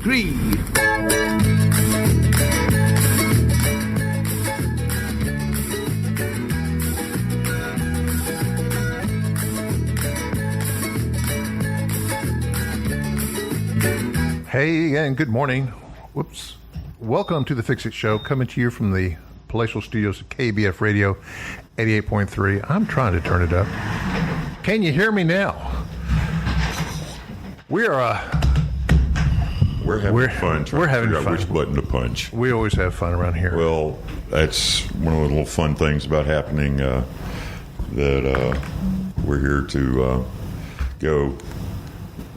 1, 2, 3. Hey, and good morning. Whoops. Welcome to the Fix It Show, coming to you from the palatial studios of KBF Radio 88.3. I'm trying to turn it up. Can you hear me now? We're having fun. We're having to figure fun. out which button to punch. We always have fun around here. Well, that's one of the little fun things about happening that we're here to go.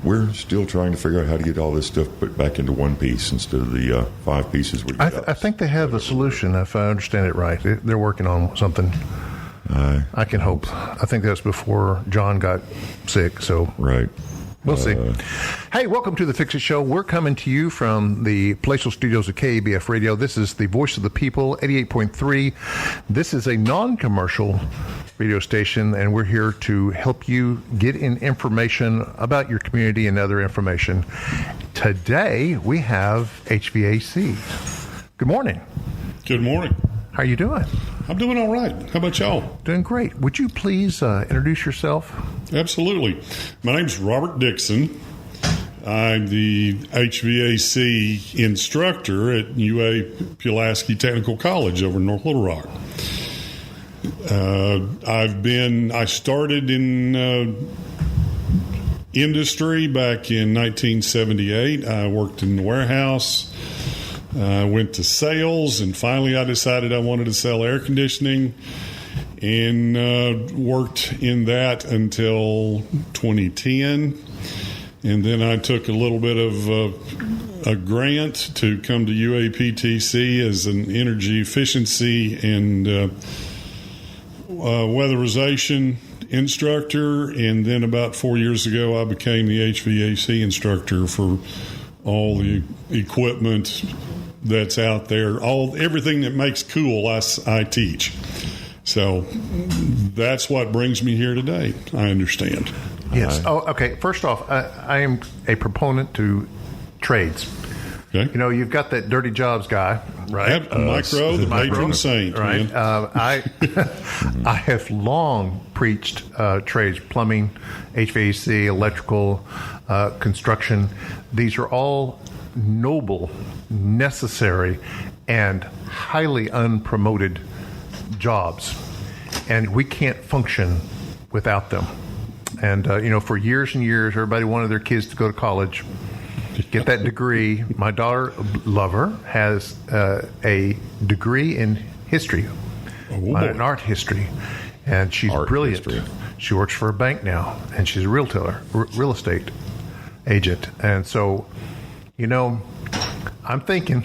We're still trying to figure out how to get all this stuff put back into one piece instead of the 5 pieces. I think they have a solution, if I understand it right. They're working on something. I can hope. I think that's before John got sick. So right. We'll see. Hey, welcome to the Fix It Show. We're coming to you from the palatial studios of KBF Radio. This is the Voice of the People, 88.3. This is a non-commercial radio station, and we're here to help you get in information about your community and other information. Today, we have HVAC. Good morning. Good morning. How are you doing? I'm doing all right. How about y'all? Doing great. Would you please introduce yourself? Absolutely. My name's Robert Dixon. I'm the HVAC instructor at UA-PTC Technical College over in North Little Rock. I started in industry back in 1978. I worked in the warehouse. I went to sales, and finally I decided I wanted to sell air conditioning, and worked in that until 2010. And then I took a little bit of a grant to come to UA-PTC as an energy efficiency and weatherization instructor. And then about 4 years ago, I became the HVAC instructor for all the equipment that's out there. Everything that makes cool, I teach. So that's what brings me here today, I understand. Yes. Okay. First off, I am a proponent to trades. Okay. You know, you've got that dirty jobs guy, right? Micro, the patron saint, right? I have long preached trades: plumbing, HVAC, electrical, construction. These are all noble, necessary, and highly unpromoted jobs, and we can't function without them. And for years and years, everybody wanted their kids to go to college, get that degree. My daughter, Lover, has a degree in history, in art history, and she's brilliant. History. She works for a bank now, and she's a real estate agent. And so, I'm thinking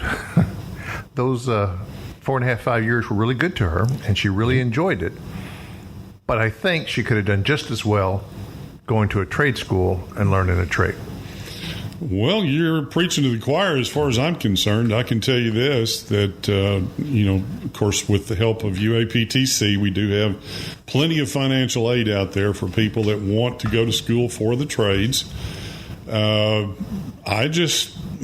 those 4.5, 5 years were really good to her, and she really enjoyed it. But I think she could have done just as well going to a trade school and learning a trade. Well, you're preaching to the choir as far as I'm concerned. I can tell you this, that, of course, with the help of UA-PTC, we do have plenty of financial aid out there for people that want to go to school for the trades.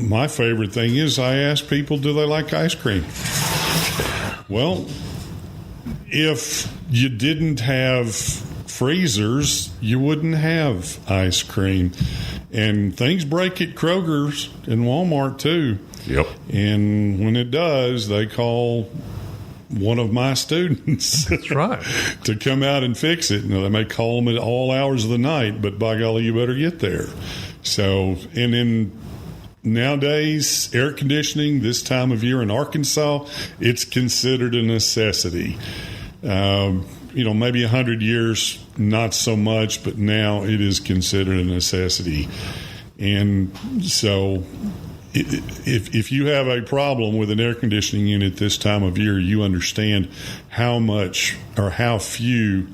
My favorite thing is I ask people, do they like ice cream? Well, if you didn't have freezers, you wouldn't have ice cream. And things break at Kroger's and Walmart, too. Yep. And when it does, they call one of my students. That's right. To come out and fix it. They may call them at all hours of the night, but by golly, you better get there. So, and then nowadays, air conditioning this time of year in Arkansas, it's considered a necessity. Maybe 100 years, not so much, but now it is considered a necessity. And so if you have a problem with an air conditioning unit this time of year, you understand how much or how few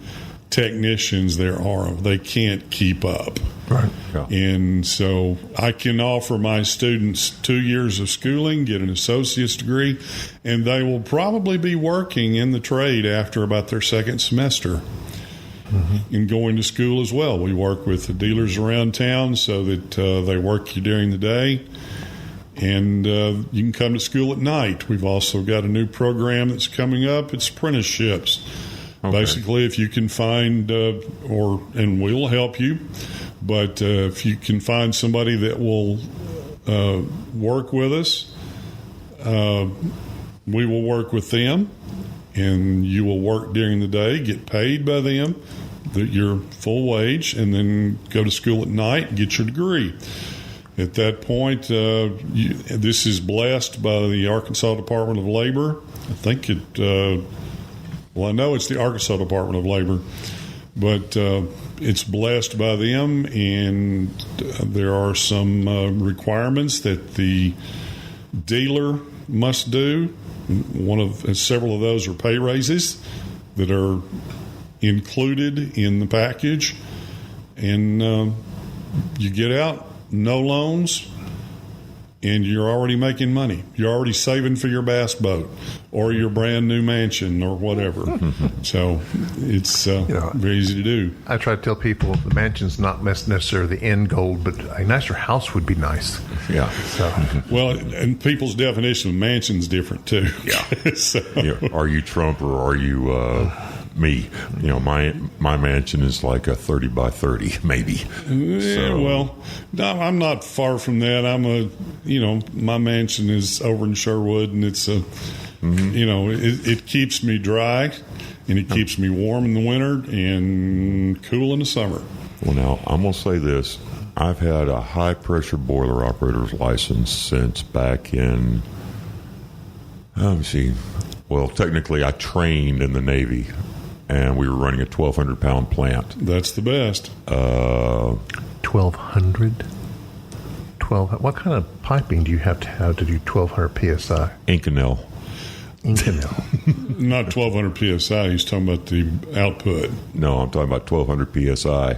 technicians there are. They can't keep up. Right. Yeah. And so I can offer my students 2 years of schooling, get an associate's degree, and they will probably be working in the trade after about their second semester. Mm-hmm. And going to school as well. We work with the dealers around town so that they work you during the day. And you can come to school at night. We've also got a new program that's coming up. It's apprenticeships. Okay. Basically, if you can find, and we'll help you, but if you can find somebody that will work with us, we will work with them, and you will work during the day, get paid by them, your full wage, and then go to school at night and get your degree. At that point, this is blessed by the Arkansas Department of Labor. I think I know it's the Arkansas Department of Labor, but it's blessed by them, and there are some requirements that the dealer must do. Several of those are pay raises that are included in the package, and you get out. No loans, and you're already making money. You're already saving for your bass boat or your brand new mansion or whatever. So it's very easy to do. I try to tell people the mansion's not necessarily the end goal, but a nicer house would be nice. Yeah. So. Well, and people's definition of mansion's different too. Yeah. So. Yeah. Are you Trump or are you me? My mansion is like a 30 by 30, maybe. Yeah, well, no, I'm not far from that. My mansion is over in Sherwood, and it's it keeps me dry, and it keeps me warm in the winter and cool in the summer. Well, now, I'm going to say this. I've had a high-pressure boiler operator's license since back in, let me see. Well, technically, I trained in the Navy, and we were running a 1,200-pound plant. That's the best. 1,200? 12. What kind of piping do you have to do 1,200 psi? Inconel. Not 1,200 psi. He's talking about the output. No, I'm talking about 1,200 psi.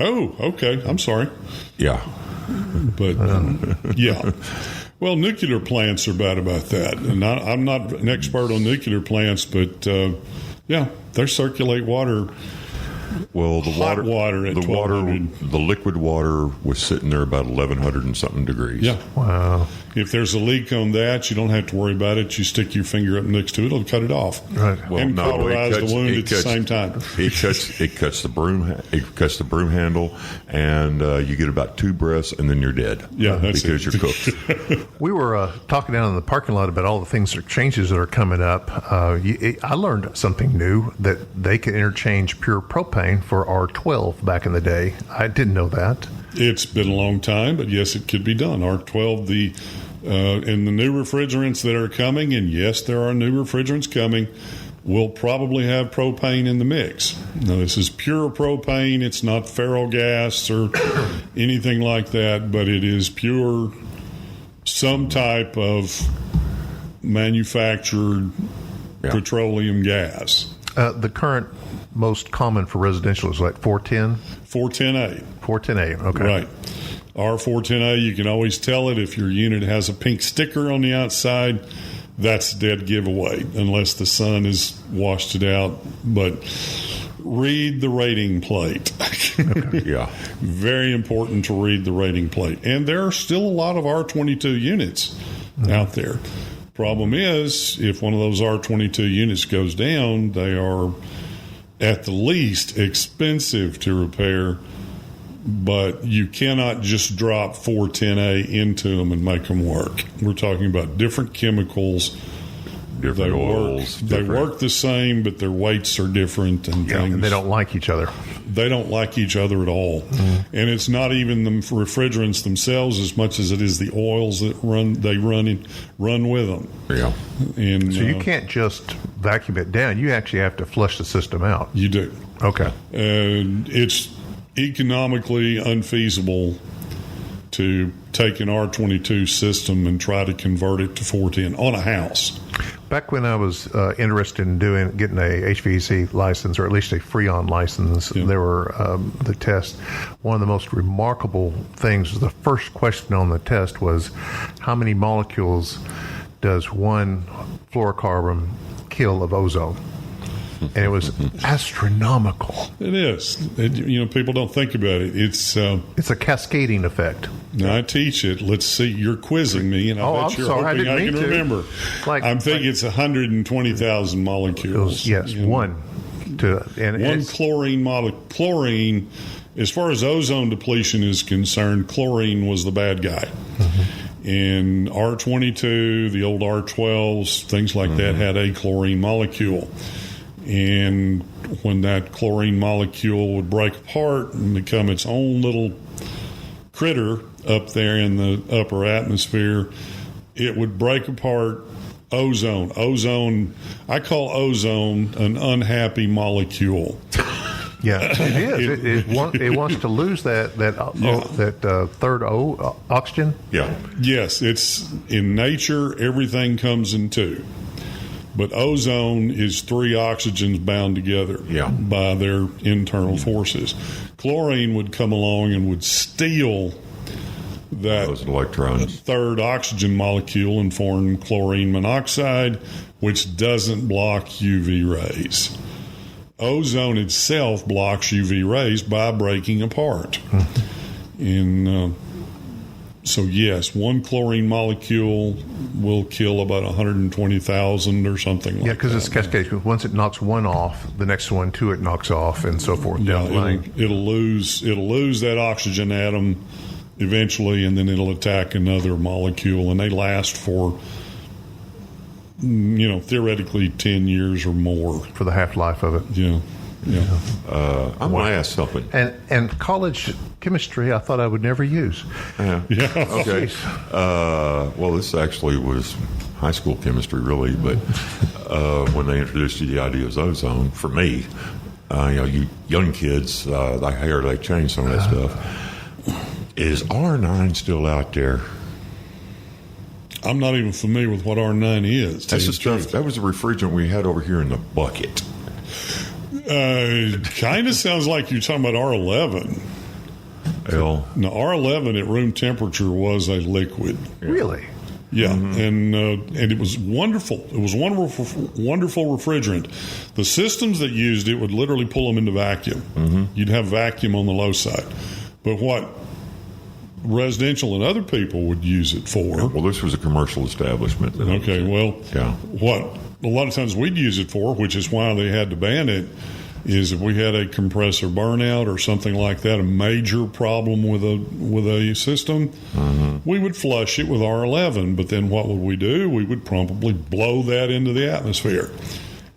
Oh, okay. I'm sorry. Yeah. But, yeah. Well, nuclear plants are bad about that. And I'm not an expert on nuclear plants, but, they circulate water. Well, the hot water at the liquid water was sitting there about 1,100 and something degrees. Yeah. Wow. If there's a leak on that, you don't have to worry about it. You stick your finger up next to it, it'll cut it off. Right. Well, and cauterize the wound at the same time. It cuts the broom handle, and you get about 2 breaths, and then you're dead. Yeah, that's because you're cooked. We were talking down in the parking lot about all the changes that are coming up. I learned something new, that they can interchange pure propane for R12 back in the day. I didn't know that. It's been a long time, but yes, it could be done. R12, and the new refrigerants that are coming, and yes, there are new refrigerants coming, will probably have propane in the mix. Now, this is pure propane. It's not ferrogas or anything like that, but it is pure, some type of manufactured petroleum gas. The current most common for residential is like 410? 410A. 410A, okay. Right. R410A, you can always tell it if your unit has a pink sticker on the outside. That's a dead giveaway unless the sun has washed it out. But read the rating plate. Yeah. Very important to read the rating plate. And there are still a lot of R22 units out there. Problem is, if one of those R22 units goes down, they are at the least expensive to repair, but you cannot just drop 410A into them and make them work. We're talking about different chemicals. Different oils. They work the same, but their weights are different and things. And they don't like each other. They don't like each other at all. And it's not even the refrigerants themselves as much as it is the oils that run with them. Yeah. And so you can't just vacuum it down. You actually have to flush the system out. You do. Okay. It's economically unfeasible to take an R22 system and try to convert it to 410 on a house. Back when I was interested in getting a HVAC license, or at least a Freon license, there were the test. One of the most remarkable things was the first question on the test was, how many molecules does one fluorocarbon kill of ozone? and it was astronomical. It is. People don't think about it. It's a cascading effect. Now I teach it. Let's see. You're quizzing me, and I bet you're hoping I can remember. I'm thinking it's 120,000 molecules. Yes, one chlorine molecule. Chlorine, as far as ozone depletion is concerned, chlorine was the bad guy. And R22, the old R12s, things like that had a chlorine molecule. And when that chlorine molecule would break apart and become its own little critter up there in the upper atmosphere, it would break apart ozone. I call ozone an unhappy molecule. Yeah, it is. It wants to lose that third oxygen. Yeah. Yes, it's in nature. Everything comes in two, but ozone is 3 oxygens bound together by their internal forces. Chlorine would come along and would steal those electrons, third oxygen molecule, and form chlorine monoxide, which doesn't block UV rays. Ozone itself blocks UV rays by breaking apart. And so, yes, one chlorine molecule will kill about 120,000 or something like that. Yeah, because it's cascade. Once it knocks one off, the next one, too, it knocks off, and so forth down the line. It'll lose that oxygen atom eventually, and then it'll attack another molecule, and they last for theoretically 10 years or more for the half-life of it. Yeah. I'm going to ask something. And college chemistry, I thought I would never use. Okay. Well, this actually was high school chemistry, really, but when they introduced you the idea of ozone, for me, you young kids, I hear they change some of that stuff. Is R9 still out there? I'm not even familiar with what R9 is. That's the stuff. That was the refrigerant we had over here in the bucket. Kind of sounds like you're talking about R11. Well, now, R11 at room temperature was a liquid. Really? Yeah, and it was wonderful. It was wonderful refrigerant. The systems that used it would literally pull them into vacuum. You'd have vacuum on the low side. But what residential and other people would use it for. Well, this was a commercial establishment. Okay, what a lot of times we'd use it for, which is why they had to ban it, is if we had a compressor burnout or something like that, a major problem with a system, we would flush it with R11. But then what would we do? We would probably blow that into the atmosphere.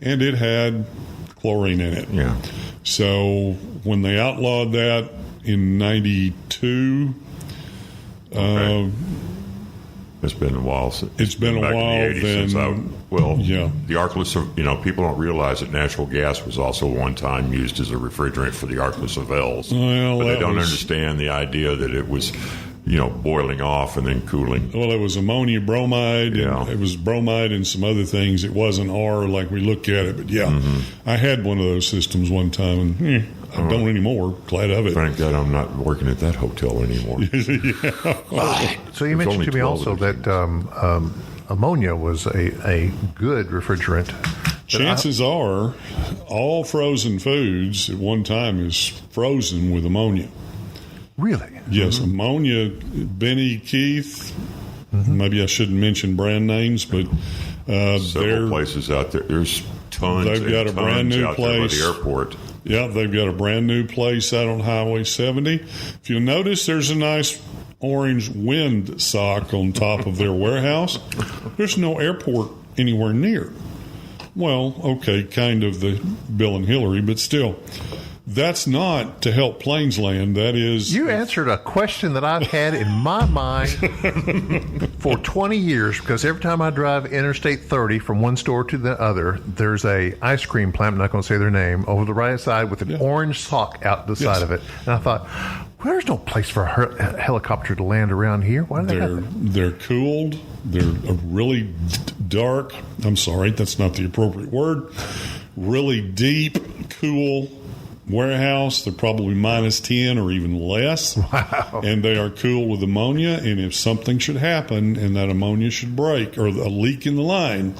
And it had chlorine in it. Yeah. So when they outlawed that in 92... it's been a while. It's been a while. In the 80s the Arkless, people don't realize that natural gas was also one time used as a refrigerant for the Arkless of L's. But they don't understand the idea that it was, boiling off and then cooling. Well, it was ammonia bromide. Yeah. It was bromide and some other things. It wasn't R like we look at it. But I had one of those systems one time, and I don't anymore. Glad of it. Thank God I'm not working at that hotel anymore. So you mentioned to me also that ammonia was a good refrigerant. Chances are all frozen foods at one time is frozen with ammonia. Really? Yes, ammonia. Benny Keith, maybe I shouldn't mention brand names, but several places out there. There's tons. They've got a brand new place by the airport. Yeah, they've got a brand new place out on Highway 70. If you'll notice, there's a nice orange wind sock on top of their warehouse. There's no airport anywhere near. Well, okay, kind of the Bill and Hillary, but still. That's not to help planes land. That is... You answered a question that I've had in my mind for 20 years, because every time I drive Interstate 30 from one store to the other, there's a ice cream plant, I'm not going to say their name, over the right side with an orange sock out the side of it. And I thought, well, there's no place for a helicopter to land around here. Why do they have that? They're cooled. They're a really dark, I'm sorry, that's not the appropriate word, really deep, cool warehouse. They're probably minus 10 or even less. Wow. And they are cool with ammonia. And if something should happen and that ammonia should break or a leak in the line,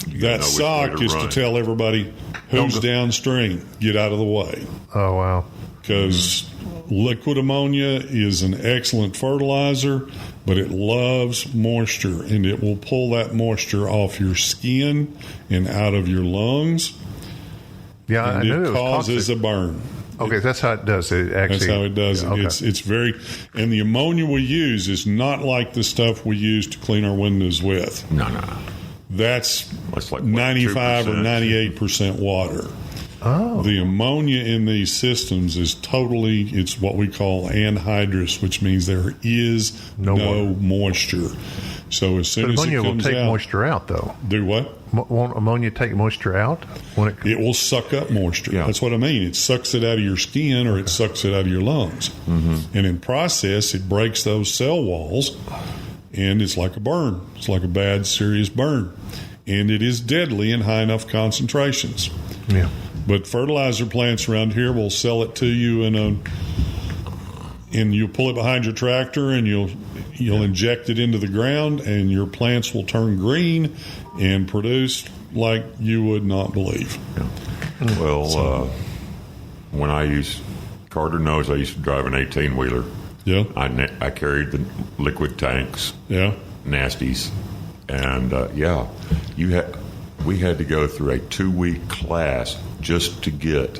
that sock is to tell everybody, Who's downstream? Get out of the way. Oh, wow. Because liquid ammonia is an excellent fertilizer, but it loves moisture, and it will pull that moisture off your skin and out of your lungs. Yeah, I knew it it was causes toxic. a burn. Okay, that's how it does it. Actually, That's how it does it. Okay. It's very, and the ammonia we use is not like the stuff we use to clean our windows with. No. That's That's like, what, 95 or 2%? 98% water. Oh. The ammonia in these systems is totally, it's what we call anhydrous, which means there is No no moisture. So as soon But as it ammonia will comes take out, moisture out, though. do what? Won't ammonia take moisture out when it? It will suck up moisture. Yeah. That's what I mean. It sucks it out of your skin or it sucks it out of your lungs. Mm-hmm. And in process, it breaks those cell walls, and it's like a burn. It's like a bad, serious burn. And it is deadly in high enough concentrations. Yeah. But fertilizer plants around here will sell it to you and you pull it behind your tractor and you'll inject it into the ground, and your plants will turn green and produce like you would not believe. Yeah. Well, when Carter knows I used to drive an 18-wheeler. Yeah. I carried the liquid tanks, Yeah. nasties, and we had to go through a 2-week class just to get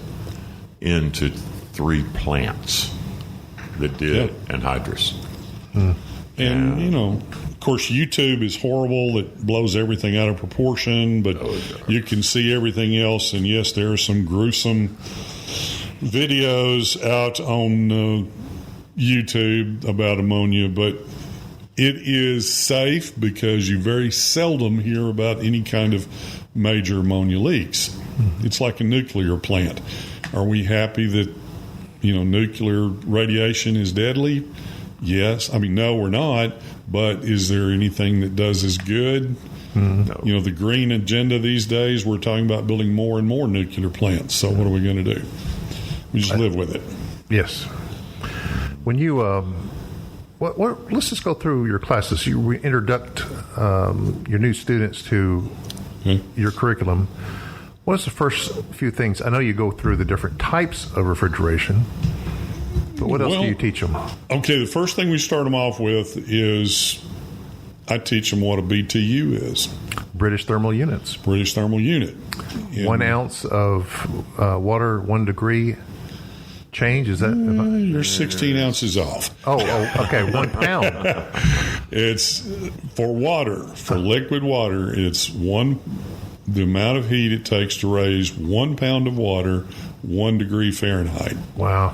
into 3 plants that did anhydrous. And, of course, YouTube is horrible. It blows everything out of proportion, but you can see everything else. And, yes, there are some gruesome videos out on YouTube about ammonia, but it is safe because you very seldom hear about any kind of major ammonia leaks. It's like a nuclear plant. Are we happy that, nuclear radiation is deadly? Yes. No, we're not. But is there anything that does as good? No. The green agenda these days, we're talking about building more and more nuclear plants. So what are we going to do? We just live with it. Yes. When you let's just go through your classes. You introduct your new students to your curriculum. What's the first few things? I know you go through the different types of refrigeration, but what else do you teach them? Okay, the first thing we start them off with is I teach them what a BTU is. British thermal units. British thermal unit. 1 ounce of water, 1 degree change. Is that? You're 16 ounces off. Oh, okay. 1 pound. It's for water, for liquid water. It's the amount of heat it takes to raise 1 pound of water, 1 degree Fahrenheit. Wow.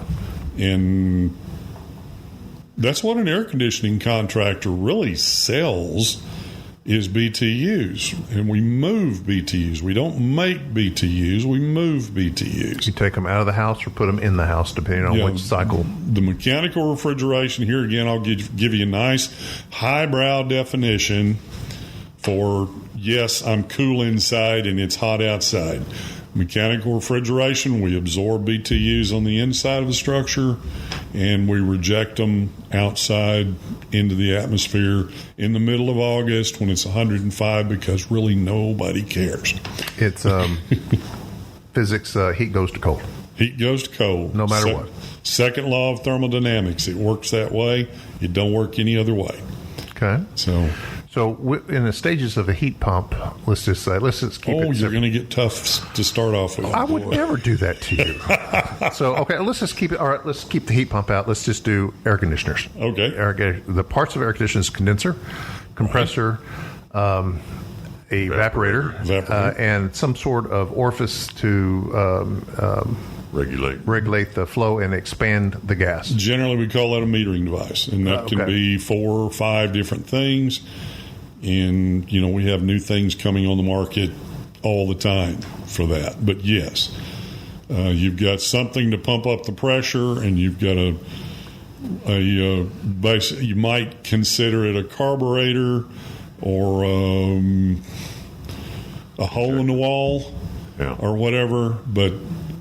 And that's what an air conditioning contractor really sells is BTUs. And we move BTUs. We don't make BTUs. We move BTUs. You take them out of the house or put them in the house, depending on which cycle. The mechanical refrigeration, here again, I'll give you a nice highbrow definition for, yes, I'm cool inside and it's hot outside. Mechanical refrigeration, we absorb BTUs on the inside of the structure and we reject them outside into the atmosphere in the middle of August when it's 105 because really nobody cares. It's physics, heat goes to cold. Heat goes to cold. No matter what. Second law of thermodynamics. It works that way. It don't work any other way. Okay. So in the stages of a heat pump, let's just keep it. Oh, you're going to get tough to start off with. I would never do that to you. So, okay, let's just keep it. All right, let's keep the heat pump out. Let's just do air conditioners. Okay. The parts of air conditioners: condenser, compressor, evaporator, and some sort of orifice to regulate the flow and expand the gas. Generally, we call that a metering device, and that can be 4 or 5 different things. And, we have new things coming on the market all the time for that. But, yes, you've got something to pump up the pressure, and you've got you might consider it a carburetor or a hole in the wall or whatever. But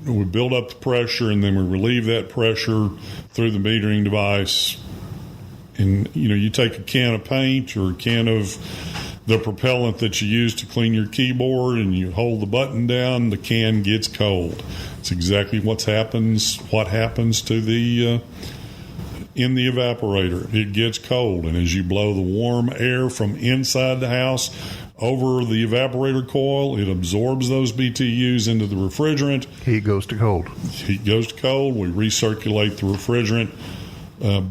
we build up the pressure, and then we relieve that pressure through the metering device. And, you take a can of paint or a can of the propellant that you use to clean your keyboard and you hold the button down, the can gets cold. It's exactly what happens to the in the evaporator. It gets cold, and as you blow the warm air from inside the house over the evaporator coil, it absorbs those BTUs into the refrigerant. Heat goes to cold. Heat goes to cold. We recirculate the refrigerant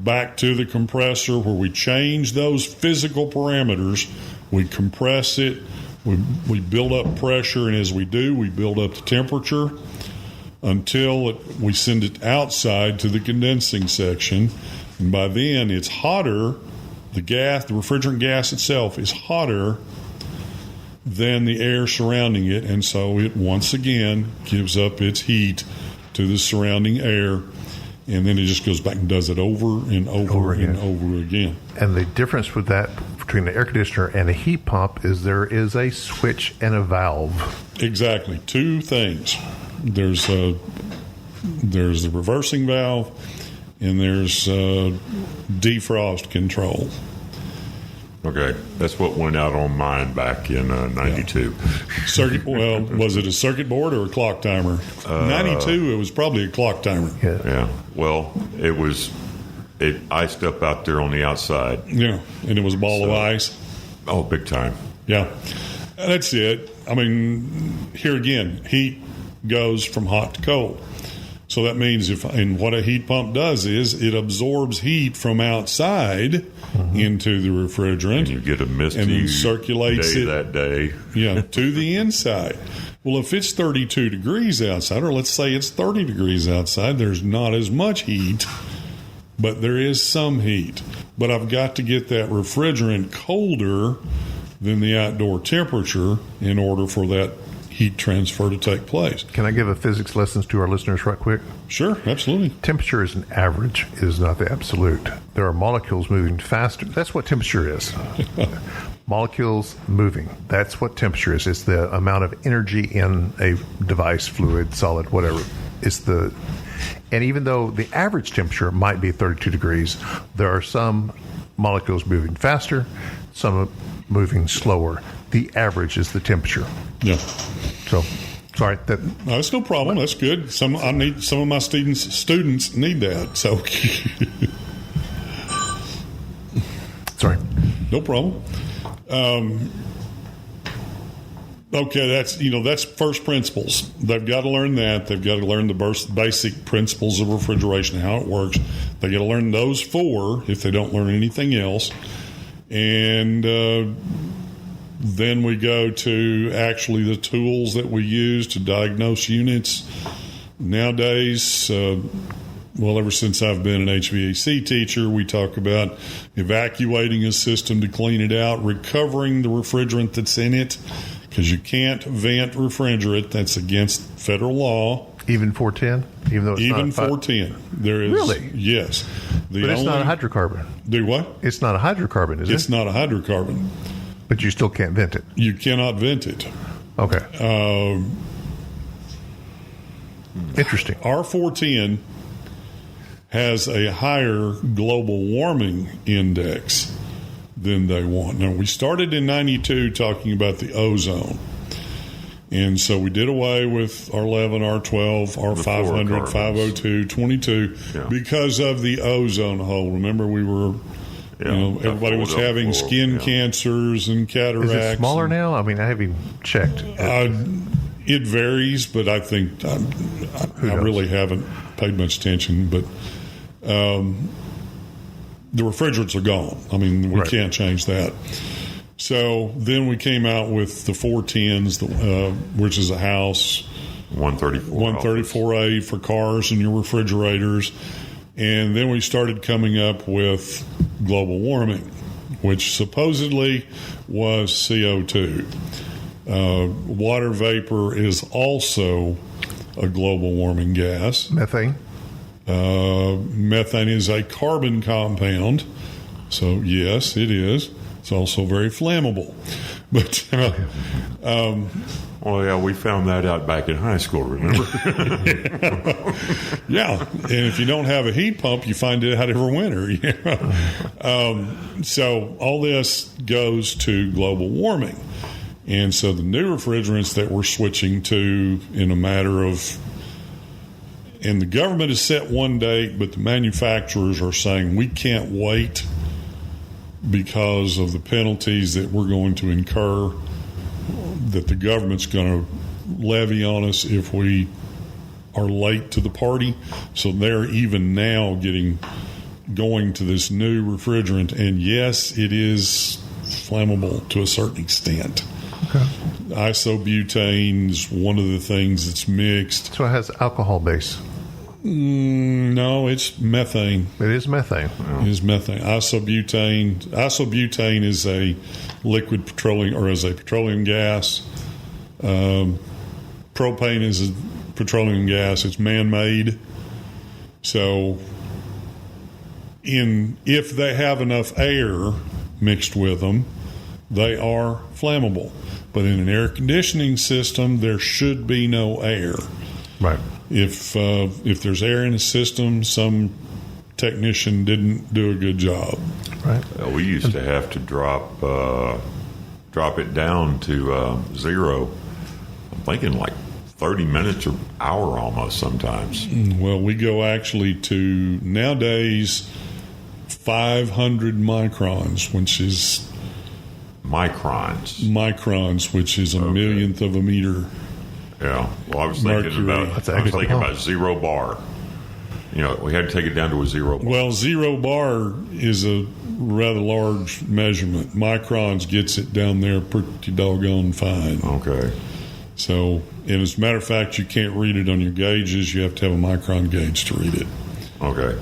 back to the compressor, where we change those physical parameters. We compress it. We build up pressure, and as we do, we build up the temperature until we send it outside to the condensing section. And by then, it's hotter. The refrigerant gas itself is hotter than the air surrounding it, and so it once again gives up its heat to the surrounding air, and then it just goes back and does it over and over and over again. And the difference with that between the air conditioner and a heat pump is there is a switch and a valve. Exactly. Two things. There's the reversing valve, and there's defrost control. Okay, that's what went out on mine back in 92. Well, was it a circuit board or a clock timer? 92, it was probably a clock timer. Yeah. Well, it iced up out there on the outside. Yeah, and it was a ball of ice. Oh, big time. Yeah, that's it. I mean, here again, heat goes from hot to cold. So that means and what a heat pump does is it absorbs heat from outside into the refrigerant. And you get a misty and then circulates day that day. To the inside. Well, if it's 32 degrees outside, or let's say it's 30 degrees outside, there's not as much heat, but there is some heat. But I've got to get that refrigerant colder than the outdoor temperature in order for that heat transfer to take place. Can I give a physics lessons to our listeners right quick? Sure, absolutely. Temperature is an average. It is not the absolute. There are molecules moving faster. That's what temperature is. Molecules moving. That's what temperature is. It's the amount of energy in a device, fluid, solid, whatever. And even though the average temperature might be 32 degrees, there are some molecules moving faster, some moving slower. The average is the temperature. Yeah. So, sorry. No, that's no problem. That's good. Some of my students need that. So, sorry. No problem. Okay, that's first principles. They've got to learn that. They've got to learn the basic principles of refrigeration, how it works. They got to learn those four if they don't learn anything else. And then we go to actually the tools that we use to diagnose units. Nowadays, ever since I've been an HVAC teacher, we talk about evacuating a system to clean it out, recovering the refrigerant that's in it, because you can't vent refrigerant. That's against federal law. Even 410? Even though it's even not 410. There is, really? Yes. But it's not a hydrocarbon. Do what? It's not a hydrocarbon, is it? It's not a hydrocarbon. But you still can't vent it. You cannot vent it. Okay. Interesting. R410 has a higher global warming index than they want. Now, we started in 92 talking about the ozone. And so we did away with R11, R12, R500, 502, 22 because of the ozone hole. Remember, we were... everybody was having skin cancers and cataracts. Is it smaller now? I mean, I haven't checked. It varies, but I think I really haven't paid much attention. But the refrigerants are gone. I mean, we can't change that. So then we came out with the 410s, which is a house. 134A for cars and your refrigerators. And then we started coming up with global warming, which supposedly was CO2. Water vapor is also a global warming gas. Methane? Methane is a carbon compound. So, yes, it is. It's also very flammable. But well, yeah, we found that out back in high school, remember? yeah, and if you don't have a heat pump, you find it out every winter. So all this goes to global warming. And so the new refrigerants that we're switching to in a matter of, and the government has set one date, but the manufacturers are saying we can't wait because of the penalties that we're going to incur, that the government's going to levy on us if we are late to the party. So they're even now going to this new refrigerant. And yes, it is flammable to a certain extent. Okay. Isobutane is one of the things that's mixed. So it has alcohol base. No, it's methane. It is methane. It is methane. Isobutane is a liquid petroleum, or is a petroleum gas. Propane is a petroleum gas. It's man-made. So, if they have enough air mixed with them, they are flammable. But in an air conditioning system, there should be no air. Right. If there's air in the system, some technician didn't do a good job. Right. We used to have to drop it down to zero. I'm thinking like 30 minutes or hour almost sometimes. Well, we go actually to nowadays 500 microns, which is microns, which is a millionth of a meter. Yeah. Well, I was thinking about 0 bar. We had to take it down to a 0 bar. Well, 0 bar is a rather large measurement. Microns gets it down there pretty doggone fine. Okay. So, and as a matter of fact, you can't read it on your gauges. You have to have a micron gauge to read it. Okay.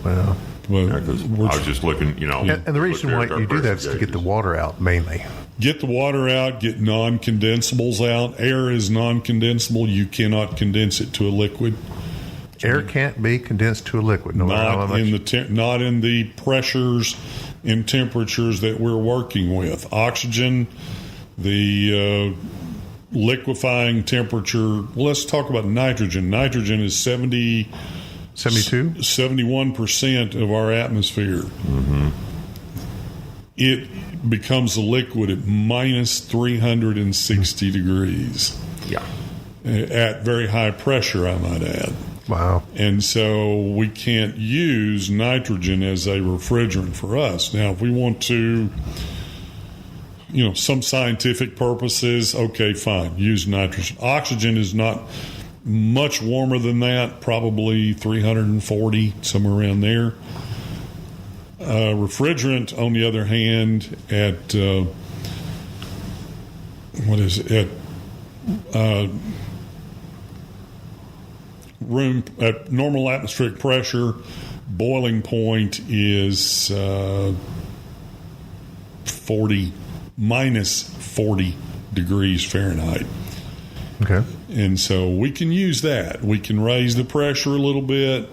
Well, I was just looking, And the reason why you do that is to get the water out, mainly. Get the water out, get non-condensables out. Air is non-condensable. You cannot condense it to a liquid. Air can't be condensed to a liquid, no matter how much. Not in the pressures and temperatures that we're working with. Oxygen, the liquefying temperature. Well, let's talk about nitrogen. Nitrogen is 72? 71% of our atmosphere. Mm-hmm. It becomes a liquid at minus 360 degrees. Yeah. At very high pressure, I might add. Wow. And so we can't use nitrogen as a refrigerant for us. Now, if we want to, some scientific purposes, okay, fine, use nitrogen. Oxygen is not much warmer than that, probably 340, somewhere around there. Refrigerant, on the other hand, at at normal atmospheric pressure, boiling point is minus 40 degrees Fahrenheit. Okay. And so we can use that. We can raise the pressure a little bit.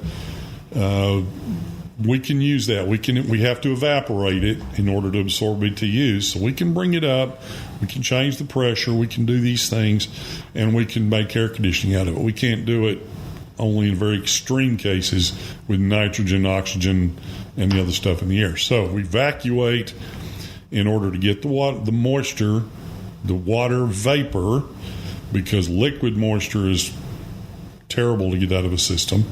We can use that. We have to evaporate it in order to absorb it to use. So we can bring it up. We can change the pressure. We can do these things, and we can make air conditioning out of it. We can't do it only in very extreme cases with nitrogen, oxygen, and the other stuff in the air. So we evacuate in order to get the moisture, the water vapor, because liquid moisture is terrible to get out of a system,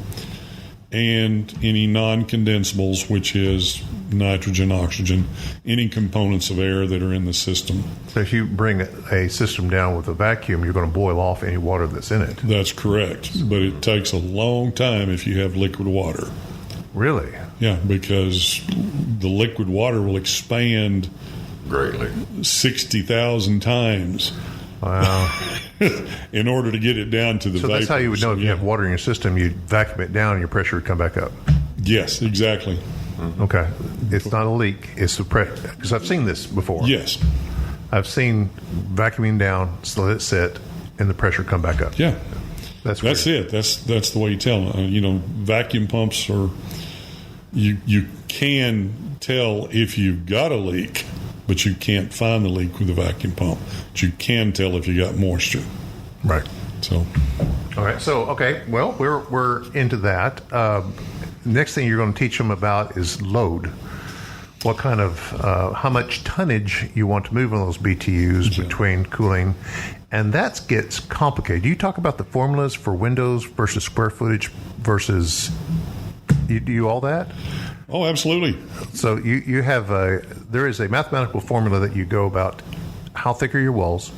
and any non-condensables, which is nitrogen, oxygen, any components of air that are in the system. So if you bring a system down with a vacuum, you're going to boil off any water that's in it. That's correct, but it takes a long time if you have liquid water. Really? Yeah, because the liquid water will expand greatly, 60,000 times. Wow. In order to get it down to the So vapors. that's how you would know if you have water in your system. You'd vacuum it down and your pressure would come back up. Yes, exactly. Okay. It's not a leak. It's the pressure. Because I've seen this before. Yes. I've seen vacuuming down, so let it sit, and the pressure come back up. Yeah. That's it. That's the way you tell. Vacuum pumps are, you can tell if you've got a leak but you can't find the leak with the vacuum pump. But you can tell if you got moisture. Right. So, all right. So, okay. Well, we're into that. Next thing you're going to teach them about is load. What kind of, how much tonnage you want to move on those BTUs between cooling. And that gets complicated. Do you talk about the formulas for windows versus square footage versus, you do all that? oh, absolutely. So you have there is a mathematical formula that you go about how thick are your walls,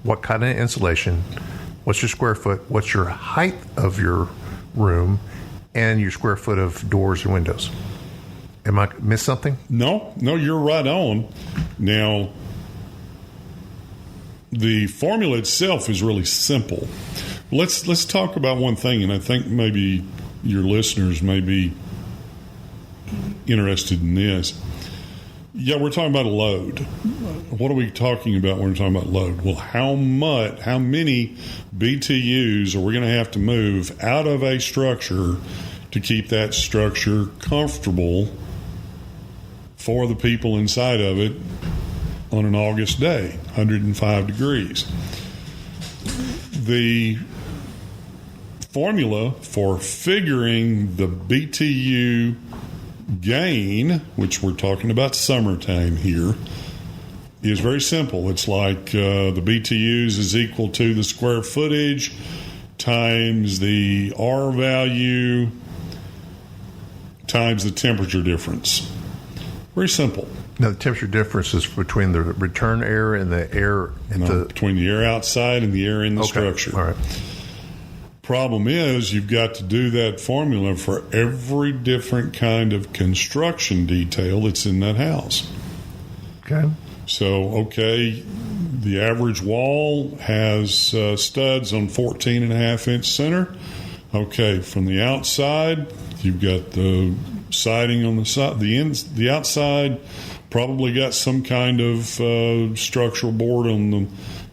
what kind of insulation, what's your square foot, what's your height of your room, and your square foot of doors and windows. Am I missed something? No, you're right on. Now, the formula itself is really simple. Let's talk about one thing, and I think maybe your listeners may be interested in this. Yeah, we're talking about a load. What are we talking about when we're talking about load? Well, how many BTUs are we going to have to move out of a structure to keep that structure comfortable for the people inside of it on an August day, 105 degrees? The formula for figuring the BTU gain, which we're talking about summertime here, is very simple. It's like the BTUs is equal to the square footage times the R value times the temperature difference. Very simple. Now, the temperature difference is between the return air and the air between the air outside and the air in the structure. All right. Problem is, you've got to do that formula for every different kind of construction detail that's in that house. Okay. So, the average wall has studs on 14.5-inch center. Okay, from the outside, you've got the siding on the side. The outside probably got some kind of structural board on the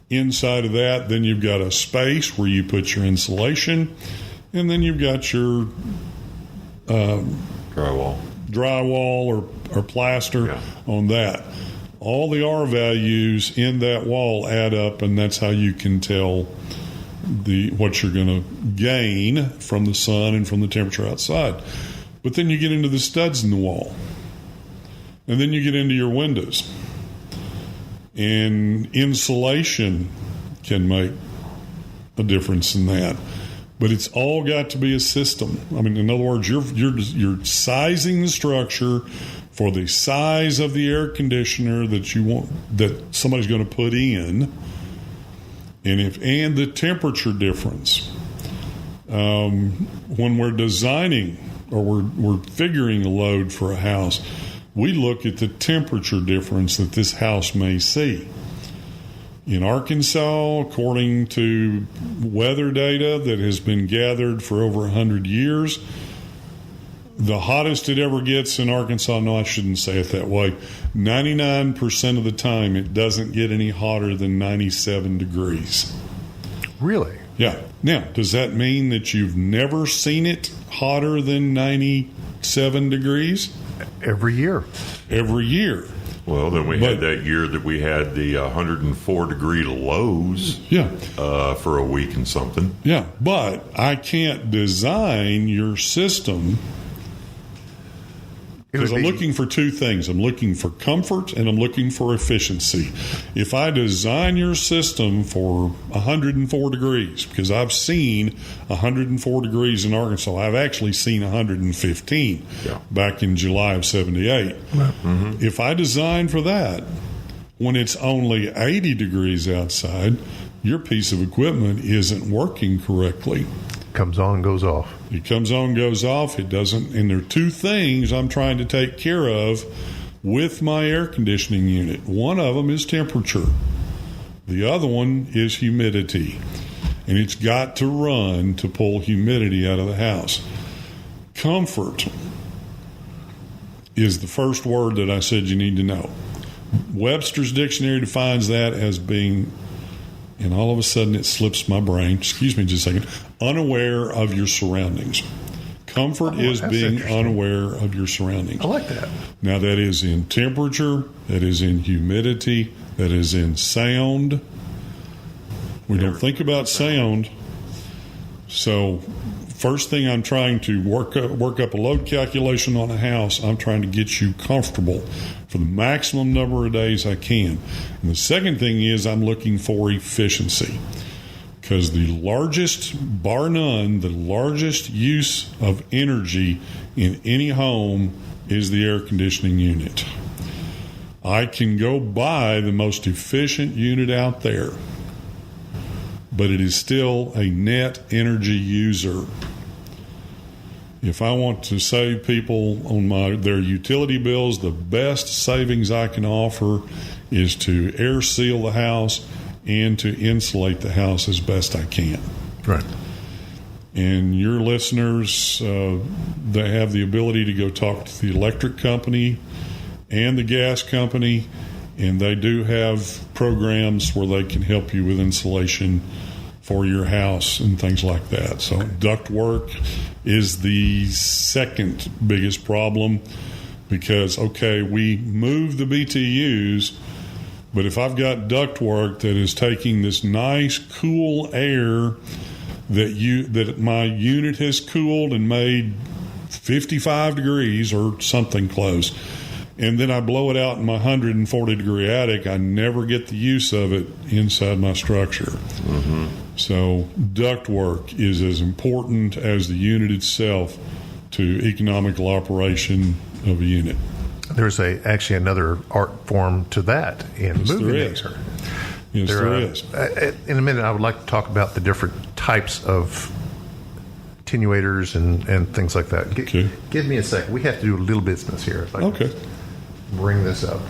inside of that. Then you've got a space where you put your insulation, and then you've got your drywall or plaster on that. All the R values in that wall add up, and that's how you can tell what you're going to gain from the sun and from the temperature outside. But then you get into the studs in the wall, and then you get into your windows. And insulation can make a difference in that. But it's all got to be a system. I mean, in other words, you're sizing the structure for the size of the air conditioner that you want, that somebody's going to put in, and the temperature difference. When we're designing or we're figuring a load for a house, we look at the temperature difference that this house may see. In Arkansas, according to weather data that has been gathered for over 100 years, the hottest it ever gets in Arkansas, no, I shouldn't say it that way, 99% of the time it doesn't get any hotter than 97 degrees. Really? Yeah. Now, does that mean that you've never seen it hotter than 97 degrees? Every year. Every year. Well, then we had that year that we had the 104-degree lows for a week and something. Yeah, but I can't design your system because I'm looking for two things. I'm looking for comfort and I'm looking for efficiency. If I design your system for 104 degrees, because I've seen 104 degrees in Arkansas, I've actually seen 115 back in July of 78. Mm-hmm. If I design for that, when it's only 80 degrees outside, your piece of equipment isn't working correctly. Comes on and goes off. It comes on, goes off. It doesn't. And there are two things I'm trying to take care of with my air conditioning unit. One of them is temperature. The other one is humidity. And it's got to run to pull humidity out of the house. Comfort is the first word that I said you need to know. Webster's dictionary defines that as being, and all of a sudden it slips my brain, excuse me just a second, unaware of your surroundings. Comfort is being unaware of your surroundings. I like that. Now, that is in temperature, that is in humidity, that is in sound. We don't think about sound. So, first thing I'm trying to work up a load calculation on a house, I'm trying to get you comfortable for the maximum number of days I can. And the second thing is I'm looking for efficiency. Because the largest, bar none, the largest use of energy in any home is the air conditioning unit. I can go buy the most efficient unit out there, but it is still a net energy user. If I want to save people on their utility bills, the best savings I can offer is to air seal the house and to insulate the house as best I can. Right. And your listeners, they have the ability to go talk to the electric company and the gas company, and they do have programs where they can help you with insulation for your house and things like that. So ductwork is the second biggest problem because, okay, we move the BTUs, but if I've got ductwork that is taking this nice cool air that my unit has cooled and made 55 degrees or something close, and then I blow it out in my 140 degree attic, I never get the use of it inside my structure. Mm-hmm. So ductwork is as important as the unit itself to economical operation of a unit. There's actually another art form to that in moving things. Yes, there is. In a minute, I would like to talk about the different types of attenuators and things like that. Okay. Give me a second. We have to do a little business here. If I can bring this up.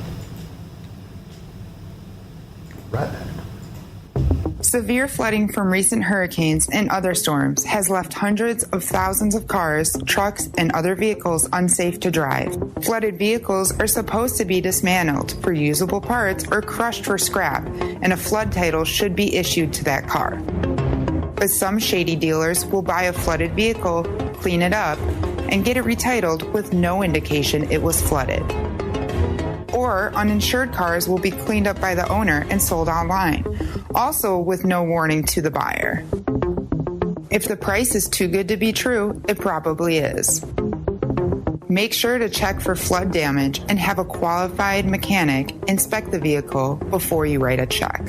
Right back. Severe flooding from recent hurricanes and other storms has left hundreds of thousands of cars, trucks, and other vehicles unsafe to drive. Flooded vehicles are supposed to be dismantled for usable parts or crushed for scrap, and a flood title should be issued to that car. But some shady dealers will buy a flooded vehicle, clean it up, and get it retitled with no indication it was flooded. Or uninsured cars will be cleaned up by the owner and sold online, also with no warning to the buyer. If the price is too good to be true, it probably is. Make sure to check for flood damage and have a qualified mechanic inspect the vehicle before you write a check.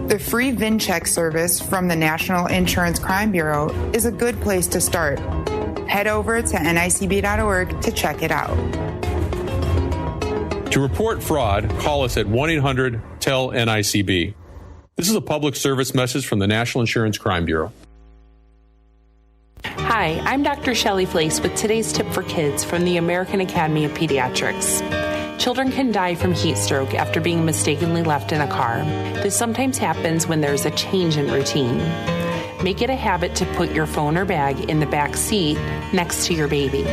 The free VIN check service from the National Insurance Crime Bureau is a good place to start. Head over to nicb.org to check it out. To report fraud, call us at 1-800-TEL-NICB. This is a public service message from the National Insurance Crime Bureau. Hi, I'm Dr. Shelley Flakes with today's tip for kids from the American Academy of Pediatrics. Children can die from heat stroke after being mistakenly left in a car. This sometimes happens when there's a change in routine. Make it a habit to put your phone or bag in the back seat next to your baby.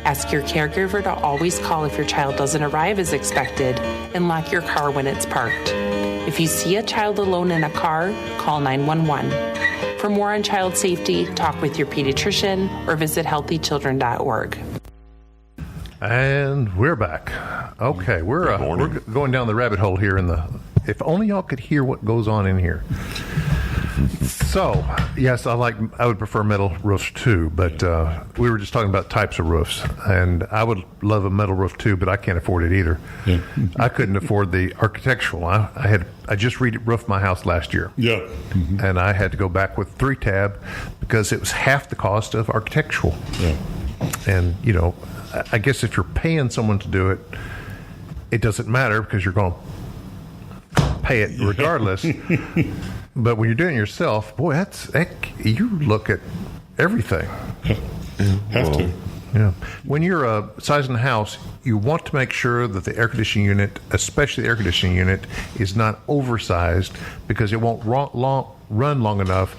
Ask your caregiver to always call if your child doesn't arrive as expected, and lock your car when it's parked. If you see a child alone in a car, call 911. For more on child safety, talk with your pediatrician or visit healthychildren.org. And we're back. Okay, we're going down the rabbit hole here if only y'all could hear what goes on in here. So, yes, I would prefer metal roofs too, but we were just talking about types of roofs, and I would love a metal roof too, but I can't afford it either. Yeah. I couldn't afford the architectural. I just re-roofed my house last year. Yeah. Mm-hmm. And I had to go back with 3-tab because it was half the cost of architectural. Yeah. And, I guess if you're paying someone to do it, it doesn't matter because you're going to pay it regardless. But when you're doing it yourself, boy, you look at everything. Have to. Yeah. When you're sizing the house, you want to make sure that the air conditioning unit, especially the air conditioning unit, is not oversized because it won't run long enough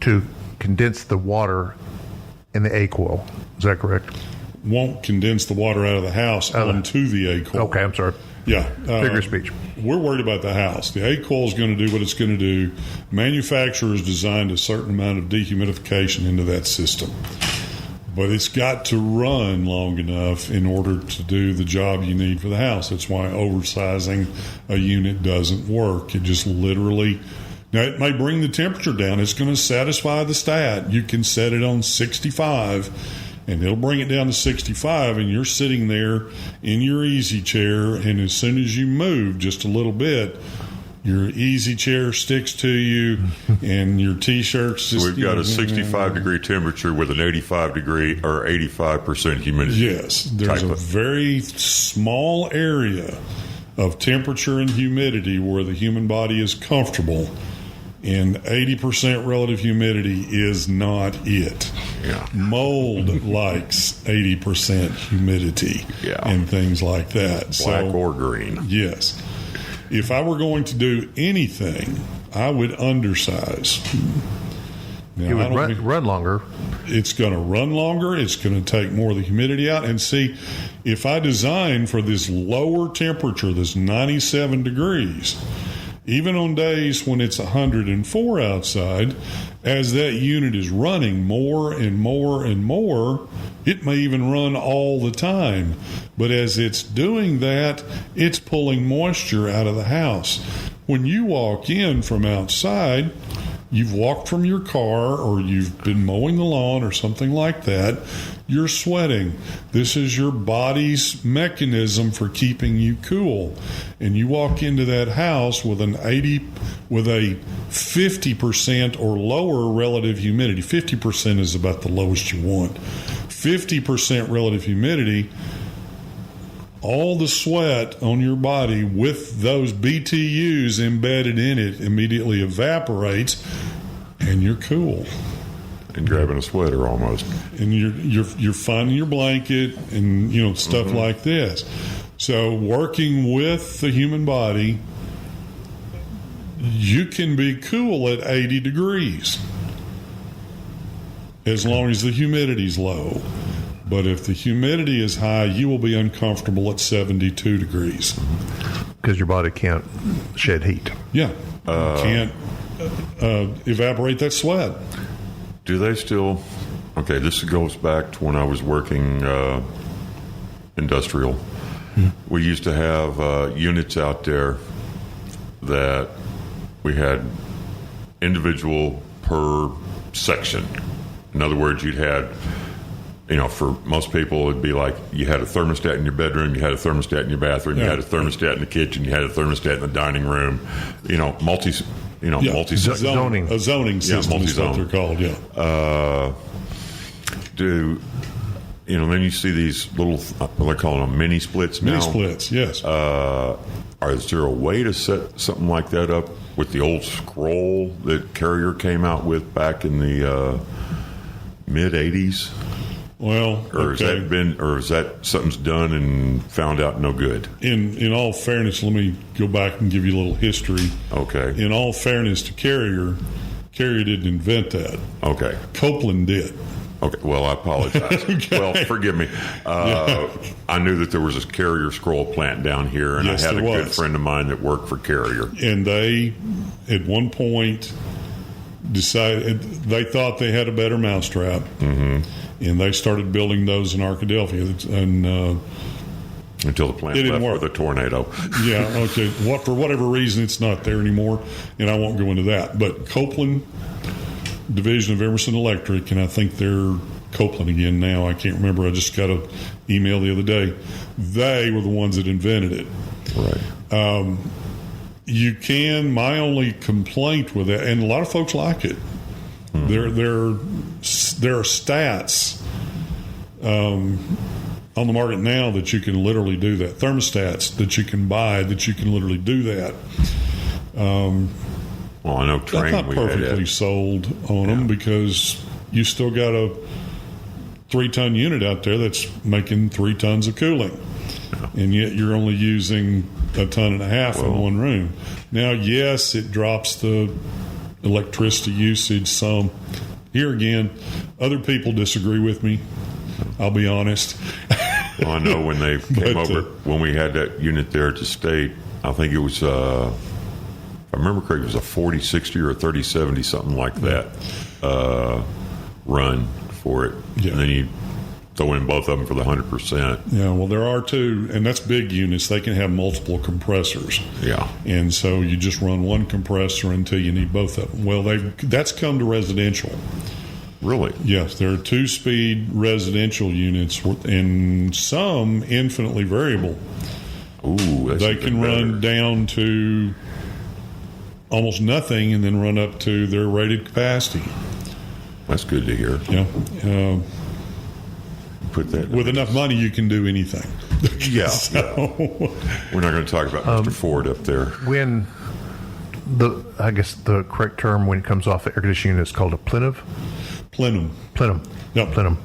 to condense the water in the A-coil. Is that correct? Won't condense the water out of the house onto the A-coil. Okay, I'm sorry. Yeah. Figure of speech. We're worried about the house. The A-coil is going to do what it's going to do. Manufacturers designed a certain amount of dehumidification into that system. but it's got to run long enough in order to do the job you need for the house. That's why oversizing a unit doesn't work. It just literally, now it may bring the temperature down. It's going to satisfy the stat. You can set it on 65 and it'll bring it down to 65, and you're sitting there in your easy chair, and as soon as you move just a little bit, your easy chair sticks to you, and your T-shirts just... We've got a 65-degree temperature with an 85-degree or 85% humidity. Yes, there's a very small area of temperature and humidity where the human body is comfortable, and 80% relative humidity is not it. Yeah. Mold likes 80% humidity and things like that. Black or green. Yes. If I were going to do anything, I would undersize. Now, It would run longer. It's going to run longer. It's going to take more of the humidity out. And see, if I design for this lower temperature, this 97 degrees, even on days when it's 104 outside, as that unit is running more and more and more, it may even run all the time. But as it's doing that, it's pulling moisture out of the house. When you walk in from outside, you've walked from your car or you've been mowing the lawn or something like that, you're sweating. This is your body's mechanism for keeping you cool. And you walk into that house with a 50% or lower relative humidity. 50% is about the lowest you want. 50% relative humidity, all the sweat on your body with those BTUs embedded in it immediately evaporates, and you're cool. And grabbing a sweater almost. And you're finding your blanket and stuff like this. So working with the human body, you can be cool at 80 degrees as long as the humidity's low. But if the humidity is high, you will be uncomfortable at 72 degrees. Because your body can't shed heat. Yeah. Can't evaporate that sweat. Do they still... Okay, this goes back to when I was working industrial. We used to have units out there that we had individual per section. In other words, you'd had... for most people, it'd be like you had a thermostat in your bedroom, you had a thermostat in your bathroom, you had a thermostat in the kitchen, you had a thermostat in the dining room. Multi-system. Zoning. A zoning system is what they're called, then you see these little, they're calling them mini splits now. Mini splits, yes. Is there a way to set something like that up with the old scroll that Carrier came out with back in the mid-'80s? Well, or is that something's done and found out no good? In all fairness, let me go back and give you a little history. Okay. In all fairness to Carrier didn't invent that. Okay. Copeland did. Okay. Well, I apologize. Okay. Well, forgive me. I knew that there was a Carrier scroll plant down here, and yes, I had a good friend of mine that worked for Carrier. And they, at one point, decided they thought they had a better mousetrap. Mm-hmm. And they started building those in Arkadelphia, and until the plant left with a tornado. Yeah, okay. For whatever reason, it's not there anymore, and I won't go into that. But Copeland, division of Emerson Electric, and I think they're Copeland again now. I can't remember. I just got an email the other day. They were the ones that invented it. Right. My only complaint with that, and a lot of folks like it. There are stats on the market now that you can literally do that. Thermostats that you can buy that you can literally do that. Well, I know Train. I'm not perfectly sold on them because you still got a 3-ton unit out there that's making 3 tons of cooling, and yet you're only using 1.5 tons in one room. Now, yes, it drops the electricity usage some. Here again, other people disagree with me. I'll be honest. Well, I know when they came over, when we had that unit there at the state, I think it was, if I remember correctly, it was a 4060 or a 3070, something like that, run for it. Yeah. And then you throw in both of them for the 100%. Yeah, well, there are two, and that's big units. They can have multiple compressors. Yeah. And so you just run one compressor until you need both of them. Well, that's come to residential. Really? Yes, there are 2-speed residential units, and some infinitely variable. Ooh, that's They even can better. run down to almost nothing and then run up to their rated capacity. That's good to hear. Yeah. Put that With enough money, you can do anything. Yeah. So, We're not going to talk about Mr. Ford up there. When I guess the correct term when it comes off the air conditioning unit is called a plenum. plenum. Yep. Plenum.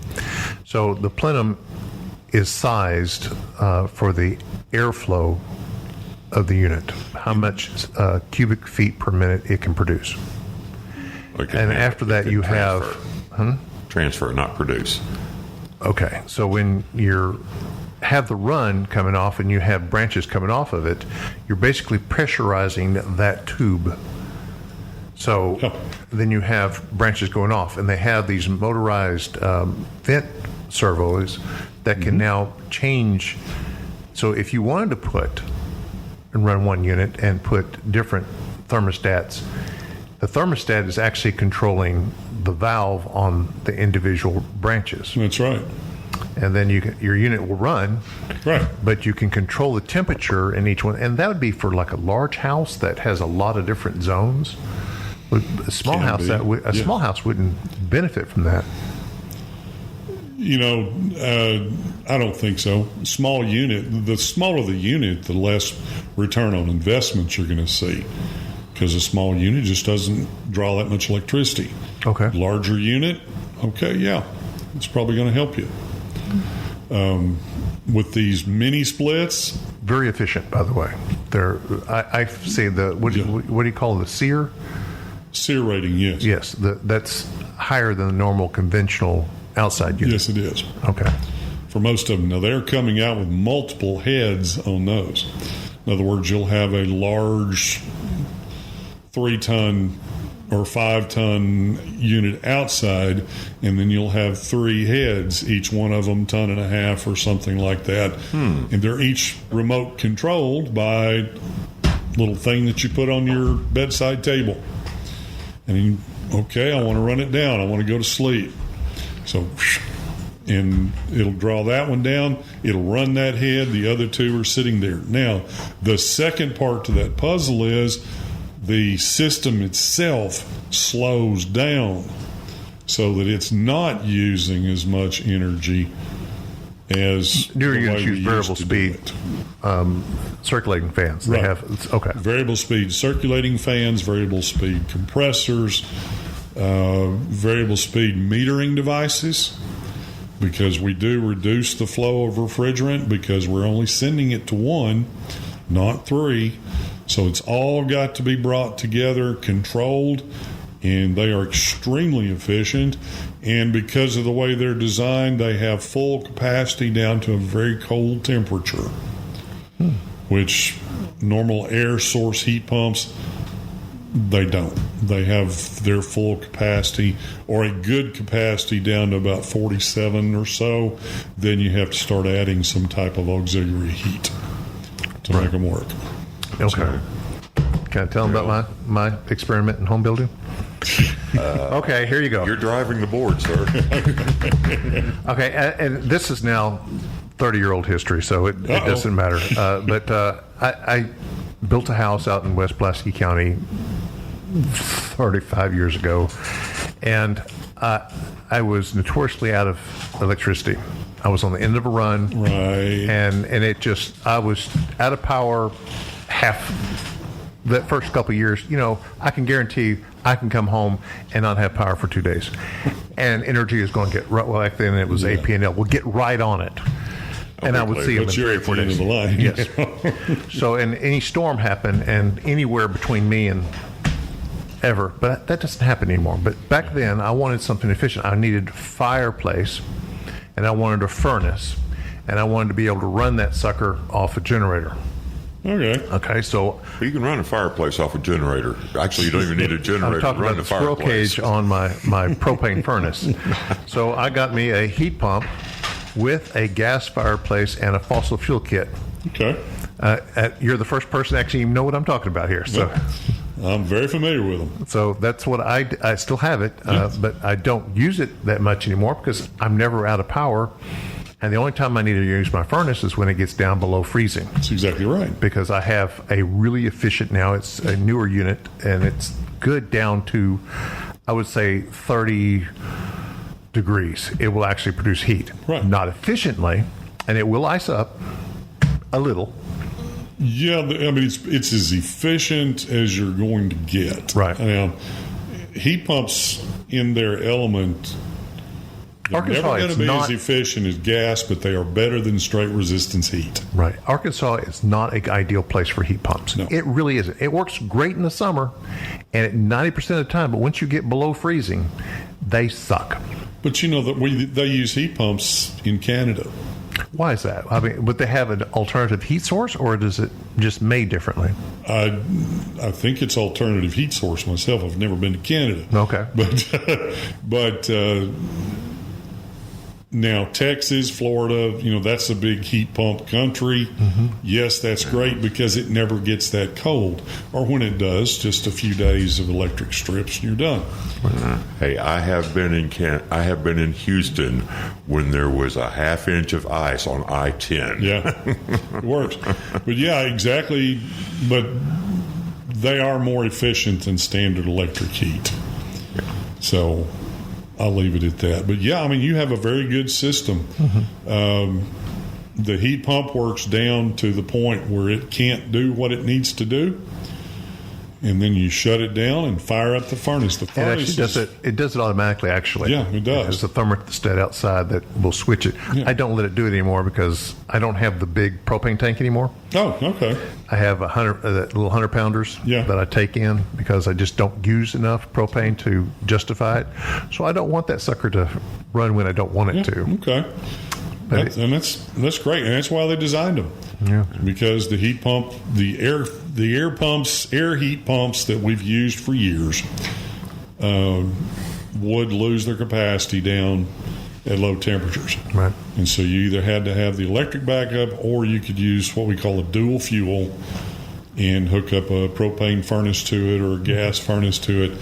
So the plenum is sized for the airflow of the unit, how much cubic feet per minute it can produce. Okay. And after that, you transfer. have Transfer, not produce. Okay, so when you have the run coming off and you have branches coming off of it, you're basically pressurizing that tube. So then you have branches going off, and they have these motorized vent servos that can now change. So if you wanted to put and run one unit and put different thermostats, the thermostat is actually controlling the valve on the individual branches. That's right. And then your unit will run, Right. but you can control the temperature in each one. And that would be for like a large house that has a lot of different zones. A small Can house be. small house wouldn't benefit from that. You know, I don't think so. Small unit, the smaller the unit, the less return on investment you're going to see, because a small unit just doesn't draw that much electricity. Okay. Larger unit, okay, yeah, it's probably going to help you. With these mini splits, Very efficient, by the way. I see what do you call the SEER? SEER rating, yes. Yes, that's higher than the normal conventional outside unit. Yes, it is. Okay. For most of them. Now, they're coming out with multiple heads on those. In other words, you'll have a large 3-ton or 5-ton unit outside, and then you'll have 3 heads, each one of them 1.5 tons or something like that. And they're each remote controlled by a little thing that you put on your bedside table. And okay, I want to run it down. I want to go to sleep. So, and it'll draw that one down. It'll run that head. The other 2 are sitting there. Now, the second part to that puzzle is the system itself slows down so that it's not using as much energy as Newer the units way use we variable used to do speed it. circulating fans. They Right. have okay. Variable speed circulating fans, variable speed compressors, variable speed metering devices, because we do reduce the flow of refrigerant because we're only sending it to 1, not 3. So it's all got to be brought together, controlled, and they are extremely efficient. And because of the way they're designed, they have full capacity down to a very cold temperature, which normal air source heat pumps, they don't. They have their full capacity or a good capacity down to about 47 or so. Then you have to start adding some type of auxiliary heat to make them work. Okay. Can I tell them about my experiment in home building? Okay, here you go. You're driving the board, sir. Okay, and this is now 30-year-old history, so it doesn't matter. But I built a house out in West Pulaski County 35 years ago, and I was notoriously out of electricity. I was on the end of a run, Right. and I was out of power half that first couple of years. You know, I can guarantee I can come home and not have power for 2 days, and energy is going to get right. Well, back then it was AP&L. We'll get right on it. And I would see them in But 3 you're or at 4 the end days. of the line. Yes. So, and any storm happened, and anywhere between me and ever, but that doesn't happen anymore. But back then, I wanted something efficient. I needed a fireplace, and I wanted a furnace, and I wanted to be able to run that sucker off a generator. Okay. Okay, so But you can run a fireplace off a generator. Actually, you don't even need a I'm generator to talking run about the the squirrel fireplace. cage on my propane furnace. So I got me a heat pump with a gas fireplace and a fossil fuel kit. Okay. You're the first person to actually even know what I'm talking about here. So, I'm very familiar with them. so that's what I still have it, but I don't use it that much anymore because I'm never out of power. And the only time I need to use my furnace is when it gets down below freezing. That's exactly right. Because I have a really efficient now. It's a newer unit, and it's good down to, I would say, 30 degrees. It will actually produce heat. Right. Not efficiently, and it will ice up a little. Yeah, I mean, it's as efficient as you're going to get. Right. Now, heat pumps in their element, they're Arkansas, never going it's to be not- as efficient as gas, but they are better than straight resistance heat. Right. Arkansas is not an ideal place for heat pumps. No. It really isn't. It works great in the summer and at 90% of the time, but once you get below freezing, they suck. But you know that they use heat pumps in Canada. Why is that? I mean, would they have an alternative heat source, or is it just made differently? I think it's alternative heat source myself. I've never been to Canada. Okay. But now Texas, Florida, that's a big heat pump country. Mm-hmm. Yes, that's great because it never gets that cold. Or when it does, just a few days of electric strips and you're done. Hey, I have been in Houston when there was a half inch of ice on I-10. Yeah, it works. But yeah, exactly. But they are more efficient than standard electric heat. So I'll leave it at that. But yeah, I mean, you have a very good system. The heat pump works down to the point where it can't do what it needs to do. And then you shut it down and fire up the furnace. The It furnace actually does it. It does it automatically. Actually, Yeah, it does. There's a thermostat outside that will switch it. Yeah. I don't let it do it anymore because I don't have the big propane tank anymore. Oh, okay. I have little 100-pounders Yeah. that I take in because I just don't use enough propane to justify it. So I don't want that sucker to run when I don't want it to. Okay. But That's great, and that's why they designed them. Yeah. Because the heat pump, the air heat pumps that we've used for years would lose their capacity down at low temperatures. Right. And so you either had to have the electric backup, or you could use what we call a dual fuel and hook up a propane furnace to it or a gas furnace to it.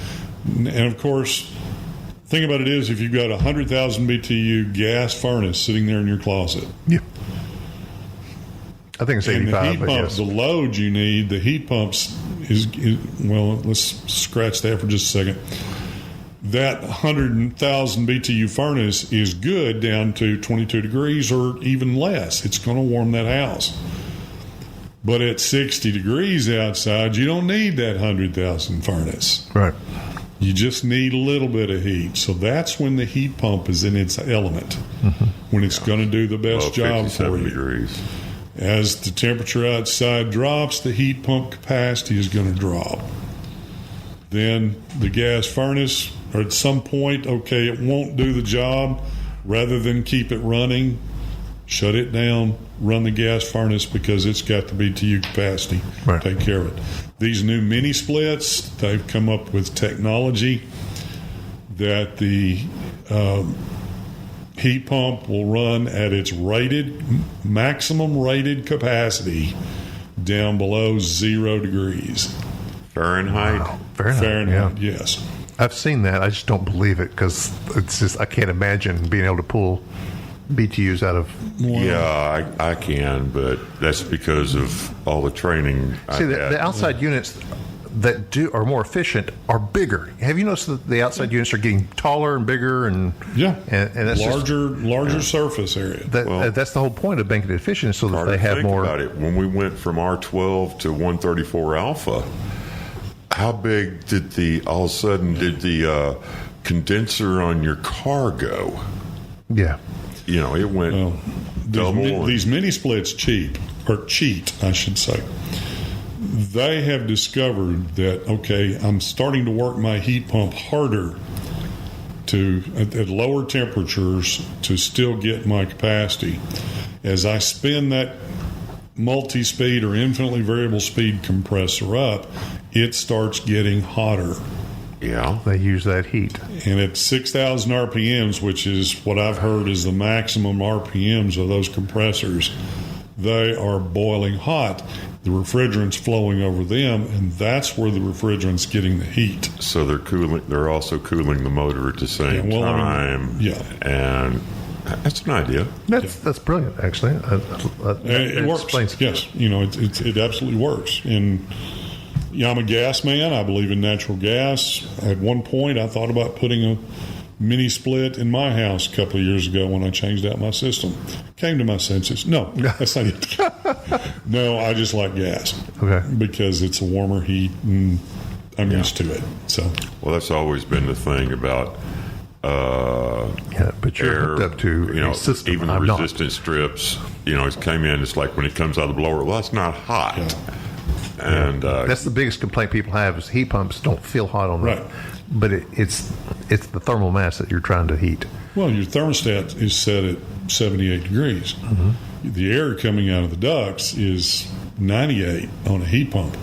And of course, the thing about it is, if you've got a 100,000 BTU gas furnace sitting there in your closet, Yeah. I think it's and the 85, heat but pump, yes. the load you need, the heat pumps is well, let's scratch that for just a second. That 100,000 BTU furnace is good down to 22 degrees or even less. It's going to warm that house. But at 60 degrees outside, you don't need that 100,000 furnace. Right. You just need a little bit of heat. So that's when the heat pump is in its element, when it's going to do the best job for 57 you. degrees. As the temperature outside drops, the heat pump capacity is going to drop. Then the gas furnace, or at some point, okay, it won't do the job. Rather than keep it running, shut it down, run the gas furnace because it's got the BTU capacity. Right. Take care of it. These new mini splits, they've come up with technology that the heat pump will run at its maximum rated capacity down below 0 degrees. Fahrenheit. Wow. Fahrenheit. Yeah. Yes. I've seen that. I just don't believe it because it's just I can't imagine being able to pull BTUs out of. Yeah, I can, but that's because of all the training I've See, had. the outside units that are more efficient are bigger. Have you noticed that the outside units are getting taller and bigger and Yeah. and that's larger surface area. that's the whole point of making it efficient so that Carter, they have think more. about it. When we went from R12 to 134 alpha, how big did the condenser on your car go? Yeah. It went double. These mini splits cheat, I should say. They have discovered that, okay, I'm starting to work my heat pump harder at lower temperatures to still get my capacity. As I spin that multi-speed or infinitely variable speed compressor up, it starts getting hotter. Yeah. They use that heat. And at 6,000 RPMs, which is what I've heard is the maximum RPMs of those compressors, they are boiling hot. The refrigerant's flowing over them, and that's where the refrigerant's getting the heat. So they're also cooling the motor at the same time. And that's an idea. That's brilliant, actually. It works. Explains. Yes, it absolutely works. And I'm a gas man. I believe in natural gas. At one point, I thought about putting a mini split in my house a couple of years ago when I changed out my system. Came to my senses. No, that's not it. No, I just like gas. Okay. Because it's a warmer heat, and I'm used to it. So. Well, that's always been the thing about but you're air, hooked up to a system. Even the resistance strips, it came in, it's like when it comes out of the blower, well, it's not hot. Yeah. And that's the biggest complaint people have is heat pumps don't feel hot on them. Right. But it's the thermal mass that you're trying to heat. Well, your thermostat is set at 78 degrees. Mm-hmm. The air coming out of the ducts is 98 on a heat pump.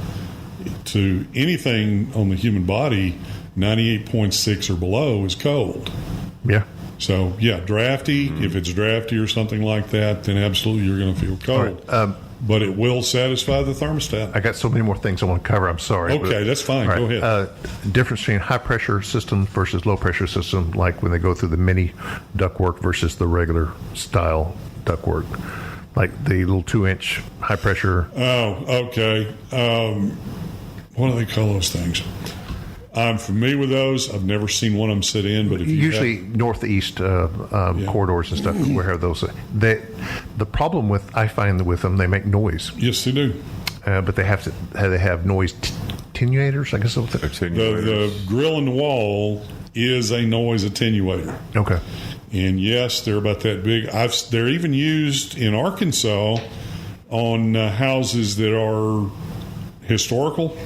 To anything on the human body, 98.6 or below is cold. Yeah. So, drafty. Mm-hmm. If it's drafty or something like that, then absolutely you're going to feel cold. Right. But it will satisfy the thermostat. I got so many more things I want to cover. I'm sorry. Okay, that's fine. Go ahead. Difference between high pressure system versus low pressure system, like when they go through the mini ductwork versus the regular style ductwork, like the little 2-inch high pressure. Oh, okay. What do they call those things? I'm familiar with those. I've never seen one of them sit in, but if usually northeast corridors and stuff where have those. The problem I find with them, they make noise. Yes, they do. But they have noise attenuators. I guess the grill in the wall is a noise attenuator. Okay. And yes, they're about that big. They're even used in Arkansas on houses that are historical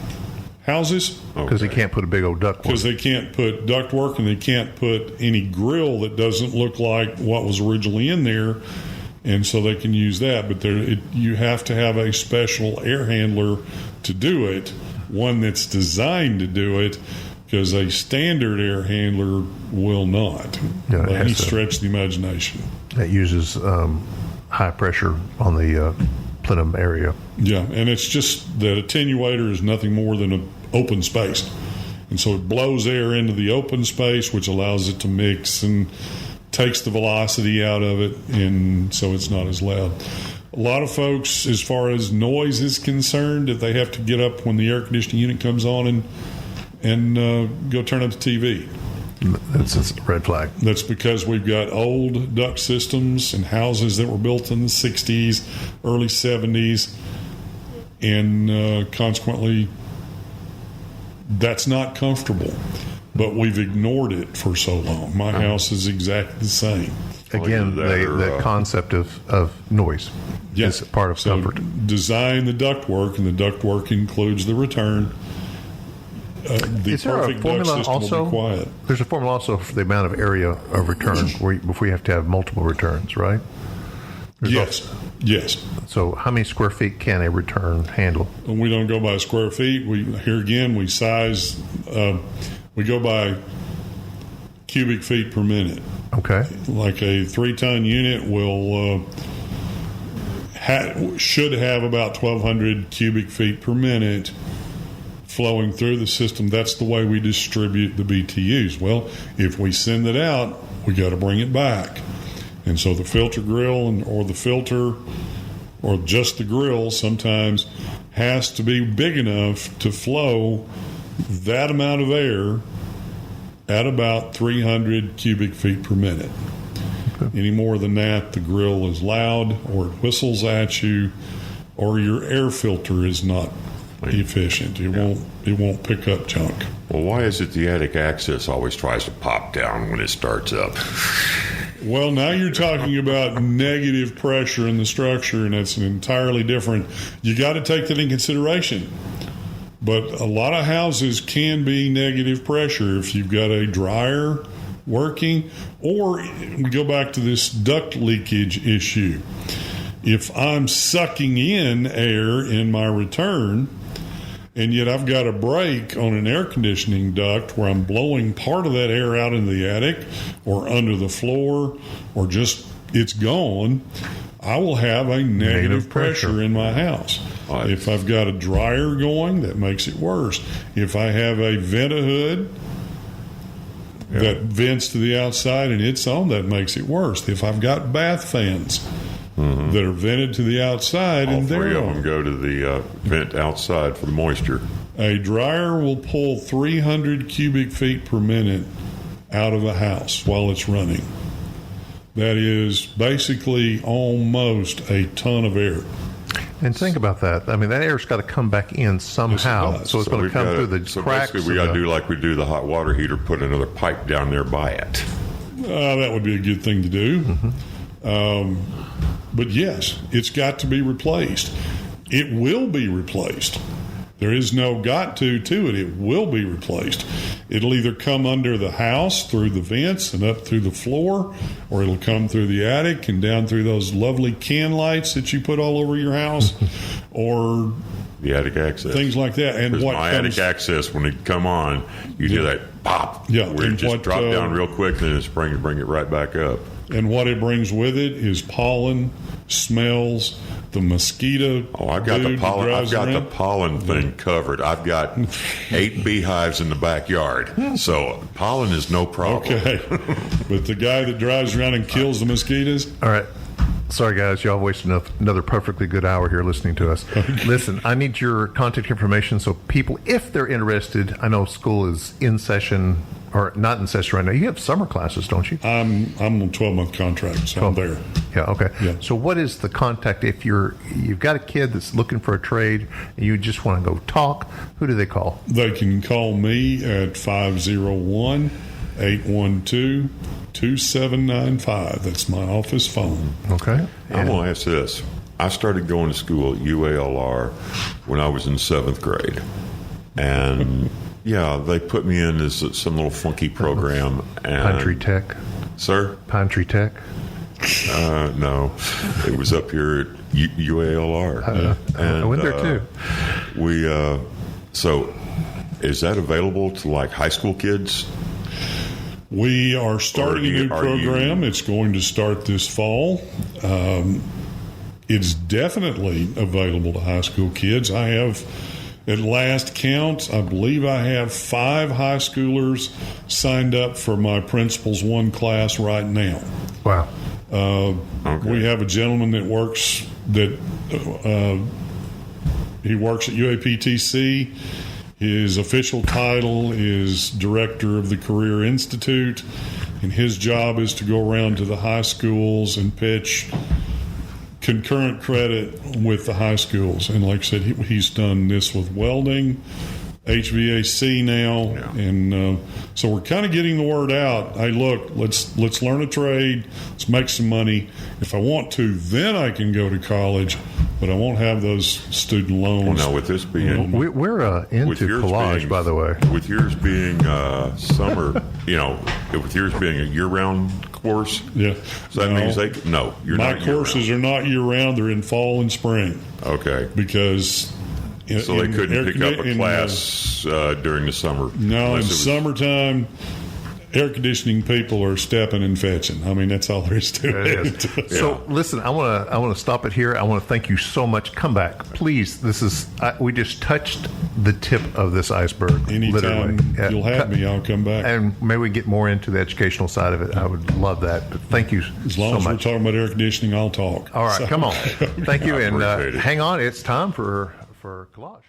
houses. Because they can't put a big old ductwork. Because they can't put ductwork and they can't put any grill that doesn't look like what was originally in there. And so they can use that. But you have to have a special air handler to do it, one that's designed to do it, because a standard air handler will not. By any stretch of the imagination. That uses high pressure on the plenum area. Yeah, and it's just that attenuator is nothing more than an open space. And so it blows air into the open space, which allows it to mix and takes the velocity out of it, and so it's not as loud. A lot of folks, as far as noise is concerned, that they have to get up when the air conditioning unit comes on and go turn up the TV. That's a red flag. That's because we've got old duct systems and houses that were built in the 60s, early 70s, and consequently, that's not comfortable. But we've ignored it for so long. My house is exactly the same. Again, the concept of noise is part of comfort. Design the ductwork, and the ductwork includes the return. Is there a formula also? There's a formula also for the amount of area of return before you have to have multiple returns, right? Yes. So how many square feet can a return handle? And we don't go by square feet. We size. We go by cubic feet per minute. Okay. Like a 3-ton unit should have about 1,200 cubic feet per minute flowing through the system. That's the way we distribute the BTUs. Well, if we send it out, we got to bring it back. And so the filter grill or the filter or just the grill sometimes has to be big enough to flow that amount of air at about 300 cubic feet per minute. Okay. Any more than that, the grill is loud or it whistles at you, or your air filter is not efficient. It won't pick up junk. Well, why is it the attic access always tries to pop down when it starts up? Well, now you're talking about negative pressure in the structure, and that's an entirely different. You got to take that in consideration. But a lot of houses can be negative pressure if you've got a dryer working, or we go back to this duct leakage issue. if I'm sucking in air in my return, and yet I've got a break on an air conditioning duct where I'm blowing part of that air out into the attic or under the floor, or just it's gone, I will have a negative pressure in my house. Right. If I've got a dryer going, that makes it worse. If I have a vent-a-hood that vents to the outside and it's on, that makes it worse. If I've got bath fans that are vented to the outside All and three they're of on, them go to the vent outside for the moisture. a dryer will pull 300 cubic feet per minute out of a house while it's running. That is basically almost a ton of air. And think about that. I mean, that air's got to come back in somehow. Yes, it does. So it's going to we've come gotta- through the so cracks. basically we got to do like we do the hot water heater, put another pipe down there by it. That would be a good thing to do. But yes, it's got to be replaced. It will be replaced. There is no got to it. It will be replaced. It'll either come under the house through the vents and up through the floor, or it'll come through the attic and down through those lovely can lights that you put all over your house, or The attic access. things like that. And Because what my comes, attic access, when it come on, you hear that pop. Yeah, Where it and just what, drop down real quick, then it's bring it right back up. and what it brings with it is pollen, smells, the mosquito. Oh, I've got the dude that pollen. I've drives got the around. pollen thing covered. I've got 8 beehives in the backyard, so pollen is no problem. Okay, but the guy that drives around and kills the mosquitoes. All right. Sorry, guys. Y'all wasted another perfectly good hour here listening to us. Listen, I need your contact information so people, if they're interested, I know school is in session or not in session right now. You have summer classes, don't you? I'm on a 12-month contract, so I'm there. Yeah, okay. Yeah. So what is the contact if you've got a kid that's looking for a trade and you just want to go talk? Who do they call? They can call me at 501-812-2795. That's my office phone. Okay. I'm going to ask this. I started going to school at UALR when I was in 7th grade. And, yeah, they put me in as some little funky program. And, Pine Tree Tech. Sir? Pine Tree Tech. No. It was up here at UALR. I went there, too. So is that available to, like, high school kids? We are starting a new program. It's going to start this fall. It's definitely available to high school kids. I have, at last count, I believe I have 5 high schoolers signed up for my Principles 1 class right now. Wow. We have a gentleman that works he works at UA-PTC. His official title is Director of the Career Institute, and his job is to go around to the high schools and pitch concurrent credit with the high schools. And like I said, he's done this with welding, HVAC now, and so we're kind of getting the word out. Hey, look, let's learn a trade. Let's make some money. If I want to, then I can go to college, but I won't have those student loans. Well, now, with this being... We're into yours collage, being- by the way. With yours being summer, with yours being a year-round course, Yeah. so that means you're My not courses are not year-round. They're in fall and spring Okay. because... So they couldn't pick up a class during the summer? No, in unless it was- summertime, air conditioning people are stepping and fetching. I mean, that's all there is to it. So listen, I want to stop it here. I want to thank you so much. Come back, please. We just touched the tip of this iceberg. Anytime literally. you'll have me, I'll come back. And maybe we get more into the educational side of it. I would love that. But thank you As long so as we're much. talking about air conditioning, I'll talk. All right, So- come on. Thank you, and appreciate it. hang on. It's time for collage.